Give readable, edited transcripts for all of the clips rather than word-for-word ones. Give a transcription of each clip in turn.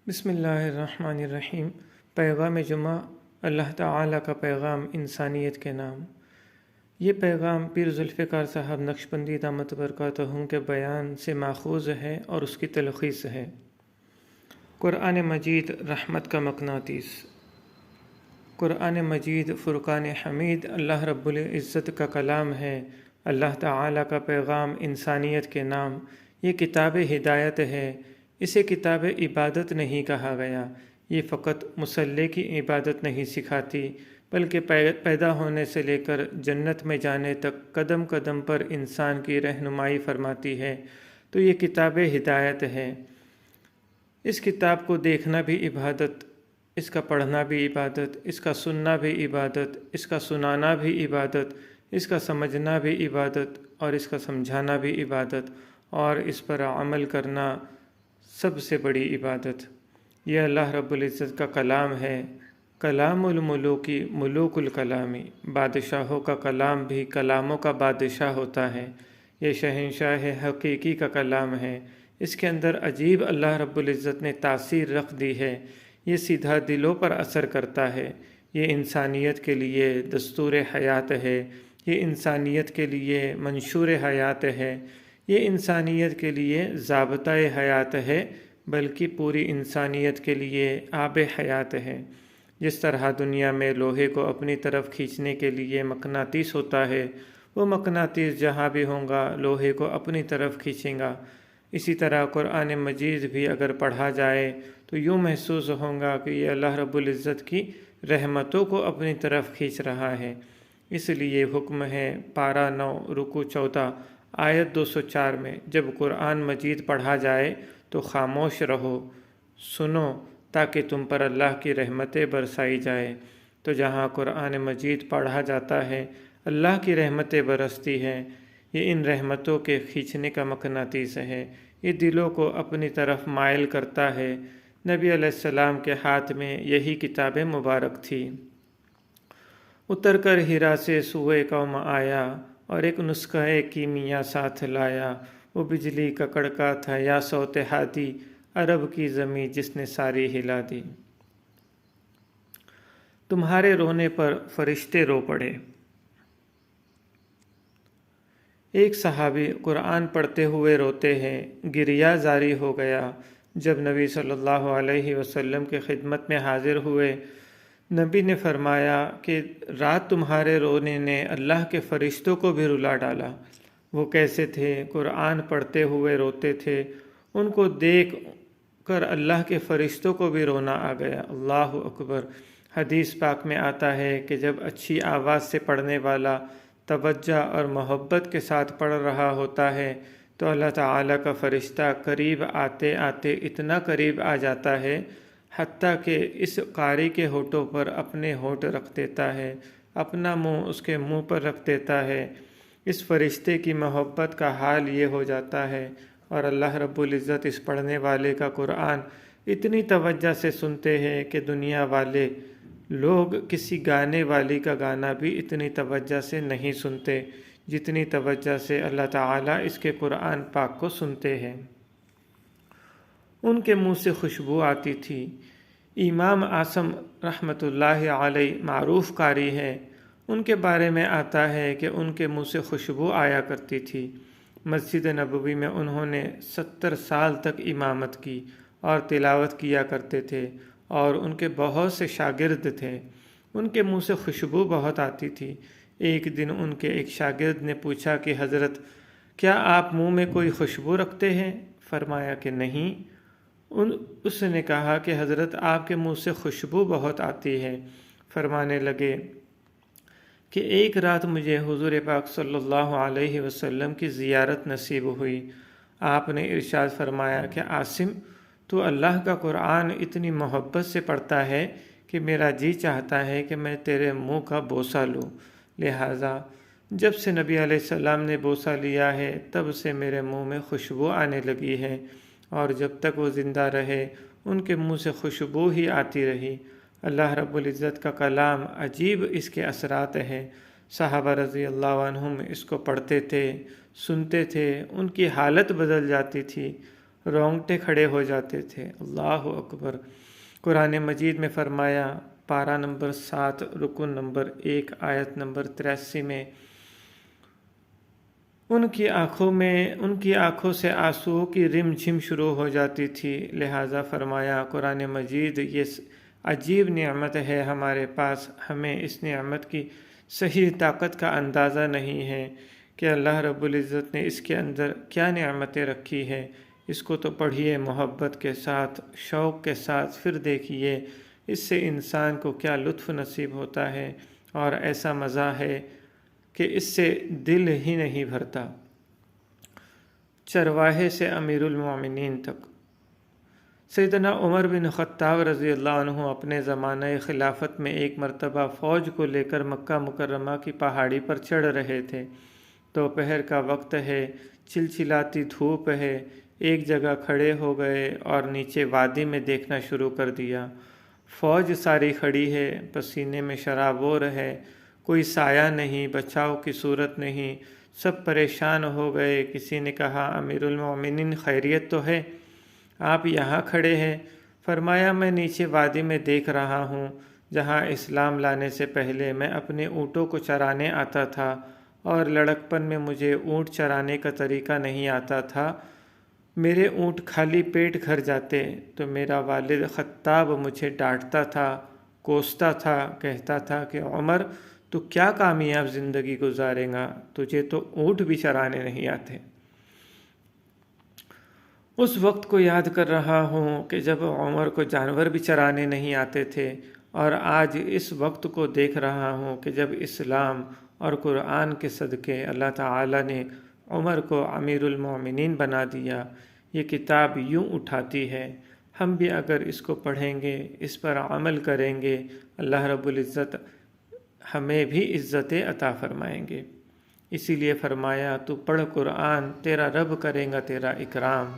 بسم اللہ الرحمن الرحیم۔ پیغام جمعہ، اللہ تعالیٰ کا پیغام انسانیت کے نام۔ یہ پیغام پیر ذوالفقار صاحب نقشبندی دامت برکاتہ کے بیان سے ماخوذ ہے اور اس کی تلخیص ہے۔ قرآن مجید رحمت کا مقناطیس۔ قرآن مجید فرقان حمید اللہ رب العزت کا کلام ہے، اللہ تعالیٰ کا پیغام انسانیت کے نام۔ یہ کتاب ہدایت ہے، اسے کتاب عبادت نہیں کہا گیا۔ یہ فقط مصلی کی عبادت نہیں سکھاتی، بلکہ پیدا ہونے سے لے کر جنت میں جانے تک قدم قدم پر انسان کی رہنمائی فرماتی ہے۔ تو یہ کتاب ہدایت ہے۔ اس کتاب کو دیکھنا بھی عبادت، اس کا پڑھنا بھی عبادت، اس کا سننا بھی عبادت، اس کا سنانا بھی عبادت، اس کا سمجھنا بھی عبادت اور اس کا سمجھانا بھی عبادت، اور اس پر عمل کرنا سب سے بڑی عبادت۔ یہ اللہ رب العزت کا کلام ہے، کلام الملوکی ملوک الکلامی۔ بادشاہوں کا کلام بھی کلاموں کا بادشاہ ہوتا ہے۔ یہ شہنشاہ حقیقی کا کلام ہے۔ اس کے اندر عجیب اللہ رب العزت نے تاثیر رکھ دی ہے۔ یہ سیدھا دلوں پر اثر کرتا ہے۔ یہ انسانیت کے لیے دستور حیات ہے، یہ انسانیت کے لیے منشور حیات ہے، یہ انسانیت کے لیے ضابطہ حیات ہے، بلکہ پوری انسانیت کے لیے آب حیات ہے۔ جس طرح دنیا میں لوہے کو اپنی طرف کھینچنے کے لیے مقناطیس ہوتا ہے، وہ مقناطیس جہاں بھی ہوگا لوہے کو اپنی طرف کھینچے گا۔ اسی طرح قرآن مجید بھی اگر پڑھا جائے تو یوں محسوس ہوگا کہ یہ اللہ رب العزت کی رحمتوں کو اپنی طرف کھینچ رہا ہے۔ اس لیے حکم ہے پارہ 9 رکوع 14 آیت 204 میں، جب قرآن مجید پڑھا جائے تو خاموش رہو، سنو، تاکہ تم پر اللہ کی رحمتیں برسائی جائے۔ تو جہاں قرآن مجید پڑھا جاتا ہے اللہ کی رحمتیں برستی ہیں۔ یہ ان رحمتوں کے کھینچنے کا مقناطیس ہے، یہ دلوں کو اپنی طرف مائل کرتا ہے۔ نبی علیہ السلام کے ہاتھ میں یہی کتاب مبارک تھی۔ اتر کر ہیرا سے سوئے قوم آیا، اور ایک نسخہ کیمیا ساتھ لایا۔ وہ بجلی کا کڑکا تھا یا صوت ہادی، عرب کی زمیں جس نے ساری ہلا دی۔ تمہارے رونے پر فرشتے رو پڑے۔ ایک صحابی قرآن پڑھتے ہوئے روتے ہیں، گریہ جاری ہو گیا۔ جب نبی صلی اللہ علیہ وسلم کی خدمت میں حاضر ہوئے، نبی نے فرمایا کہ رات تمہارے رونے نے اللہ کے فرشتوں کو بھی رلا ڈالا۔ وہ کیسے تھے؟ قرآن پڑھتے ہوئے روتے تھے۔ ان کو دیکھ کر اللہ کے فرشتوں کو بھی رونا آ گیا۔ اللہ اکبر۔ حدیث پاک میں آتا ہے کہ جب اچھی آواز سے پڑھنے والا توجہ اور محبت کے ساتھ پڑھ رہا ہوتا ہے تو اللہ تعالیٰ کا فرشتہ قریب آتے آتے اتنا قریب آ جاتا ہے حتیٰ کہ اس قاری کے ہونٹوں پر اپنے ہونٹ رکھ دیتا ہے، اپنا منہ اس کے منہ پر رکھ دیتا ہے۔ اس فرشتے کی محبت کا حال یہ ہو جاتا ہے، اور اللہ رب العزت اس پڑھنے والے کا قرآن اتنی توجہ سے سنتے ہیں کہ دنیا والے لوگ کسی گانے والی کا گانا بھی اتنی توجہ سے نہیں سنتے جتنی توجہ سے اللہ تعالیٰ اس کے قرآن پاک کو سنتے ہیں۔ ان کے منہ سے خوشبو آتی تھی۔ امام اعظم رحمۃ اللہ علیہ معروف قاری ہے، ان کے بارے میں آتا ہے کہ ان کے منہ سے خوشبو آیا کرتی تھی۔ مسجد نبوی میں انہوں نے 70 سال تک امامت کی اور تلاوت کیا کرتے تھے، اور ان کے بہت سے شاگرد تھے۔ ان کے منہ سے خوشبو بہت آتی تھی۔ ایک دن ان کے ایک شاگرد نے پوچھا کہ حضرت، کیا آپ منہ میں کوئی خوشبو رکھتے ہیں؟ فرمایا کہ نہیں۔ اس نے کہا کہ حضرت آپ کے منہ سے خوشبو بہت آتی ہے۔ فرمانے لگے کہ ایک رات مجھے حضور پاک صلی اللہ علیہ وسلم کی زیارت نصیب ہوئی۔ آپ نے ارشاد فرمایا کہ عاصم، تو اللہ کا قرآن اتنی محبت سے پڑھتا ہے کہ میرا جی چاہتا ہے کہ میں تیرے منہ کا بوسہ لوں۔ لہٰذا جب سے نبی علیہ السلام نے بوسہ لیا ہے تب سے میرے منہ میں خوشبو آنے لگی ہے، اور جب تک وہ زندہ رہے ان کے منہ سے خوشبو ہی آتی رہی۔ اللہ رب العزت کا کلام عجیب اس کے اثرات ہیں۔ صحابہ رضی اللہ عنہم اس کو پڑھتے تھے، سنتے تھے، ان کی حالت بدل جاتی تھی، رونگٹے کھڑے ہو جاتے تھے۔ اللہ اکبر۔ قرآن مجید میں فرمایا، پارہ نمبر 7 رکن نمبر 1 آیت نمبر 83 میں، ان کی آنکھوں سے آنسوؤں کی رم جھم شروع ہو جاتی تھی۔ لہٰذا فرمایا قرآن مجید یہ عجیب نعمت ہے ہمارے پاس، ہمیں اس نعمت کی صحیح طاقت کا اندازہ نہیں ہے کہ اللہ رب العزت نے اس کے اندر کیا نعمتیں رکھی ہے۔ اس کو تو پڑھیے محبت کے ساتھ، شوق کے ساتھ، پھر دیکھیے اس سے انسان کو کیا لطف نصیب ہوتا ہے، اور ایسا مزہ ہے کہ اس سے دل ہی نہیں بھرتا۔ چرواہے سے امیر المومنین تک۔ سیدنا عمر بن خطاب رضی اللہ عنہ اپنے زمانہ خلافت میں ایک مرتبہ فوج کو لے کر مکہ مکرمہ کی پہاڑی پر چڑھ رہے تھے۔ دوپہر کا وقت ہے، چلچلاتی دھوپ ہے، ایک جگہ کھڑے ہو گئے اور نیچے وادی میں دیکھنا شروع کر دیا۔ فوج ساری کھڑی ہے، پسینے میں شرابور ہے، کوئی سایہ نہیں، بچاؤ کی صورت نہیں، سب پریشان ہو گئے۔ کسی نے کہا، امیر المومنین خیریت تو ہے؟ آپ یہاں کھڑے ہیں؟ فرمایا، میں نیچے وادی میں دیکھ رہا ہوں، جہاں اسلام لانے سے پہلے میں اپنے اونٹوں کو چرانے آتا تھا، اور لڑکپن میں مجھے اونٹ چرانے کا طریقہ نہیں آتا تھا۔ میرے اونٹ خالی پیٹ گھر جاتے تو میرا والد خطاب مجھے ڈانٹتا تھا، کوستا تھا، کہتا تھا کہ عمر تو کیا کامیاب زندگی گزارے گا، تجھے تو اونٹ بھی چرانے نہیں آتے۔ اس وقت کو یاد کر رہا ہوں کہ جب عمر کو جانور بھی چرانے نہیں آتے تھے، اور آج اس وقت کو دیکھ رہا ہوں کہ جب اسلام اور قرآن کے صدقے اللہ تعالیٰ نے عمر کو امیر المومنین بنا دیا۔ یہ کتاب یوں اٹھاتی ہے، ہم بھی اگر اس کو پڑھیں گے، اس پر عمل کریں گے، اللہ رب العزت ہمیں بھی عزتیں عطا فرمائیں گے۔ اسی لیے فرمایا، تو پڑھ قرآن، تیرا رب کرے گا تیرا اکرام،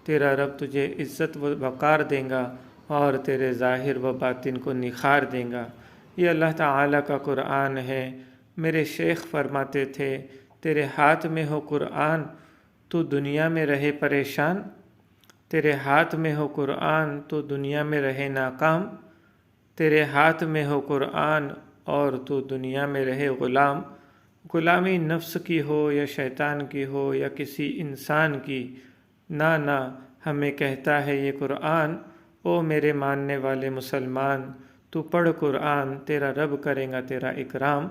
تیرا رب تجھے عزت و وقار دیں گا اور تیرے ظاہر و باطن کو نکھار دیں گا۔ یہ اللہ تعالیٰ کا قرآن ہے۔ میرے شیخ فرماتے تھے، تیرے ہاتھ میں ہو قرآن تو دنیا میں رہے پریشان، تیرے ہاتھ میں ہو قرآن تو دنیا میں رہے ناکام، تیرے ہاتھ میں ہو قرآن اور تو دنیا میں رہے غلام۔ غلامی نفس کی ہو یا شیطان کی ہو یا کسی انسان کی، نہ ہمیں کہتا ہے یہ قرآن، او میرے ماننے والے مسلمان، تو پڑھ قرآن، تیرا رب کرے گا تیرا اکرام۔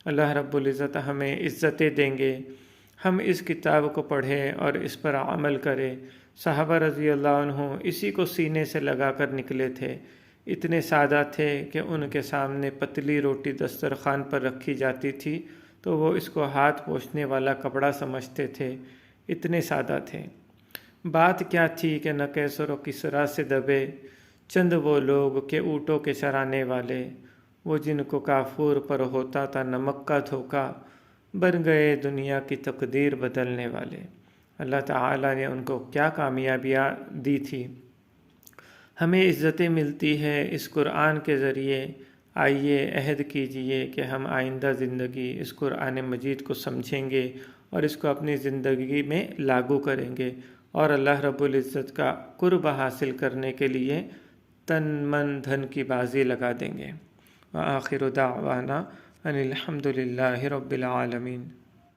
اللہ رب العزت ہمیں عزتیں دیں گے، ہم اس کتاب کو پڑھیں اور اس پر عمل کریں۔ صحابہ رضی اللہ عنہ اسی کو سینے سے لگا کر نکلے تھے۔ اتنے سادہ تھے کہ ان کے سامنے پتلی روٹی دسترخوان پر رکھی جاتی تھی تو وہ اس کو ہاتھ پوچھنے والا کپڑا سمجھتے تھے، اتنے سادہ تھے۔ بات کیا تھی کہ نہ کیسر و کسریٰ سے دبے چند وہ لوگ کہ اونٹوں کے چرانے والے، وہ جن کو کافور پر ہوتا تھا نمک کا دھوکا، بن گئے دنیا کی تقدیر بدلنے والے۔ اللہ تعالیٰ نے ان کو کیا کامیابیاں دی تھی، ہمیں عزتیں ملتی ہے اس قرآن کے ذریعے۔ آئیے عہد کیجئے کہ ہم آئندہ زندگی اس قرآن مجید کو سمجھیں گے اور اس کو اپنی زندگی میں لاگو کریں گے، اور اللہ رب العزت کا قرب حاصل کرنے کے لیے تن من دھن کی بازی لگا دیں گے۔ وآخر دعوانا ان الحمد للہ رب العالمین۔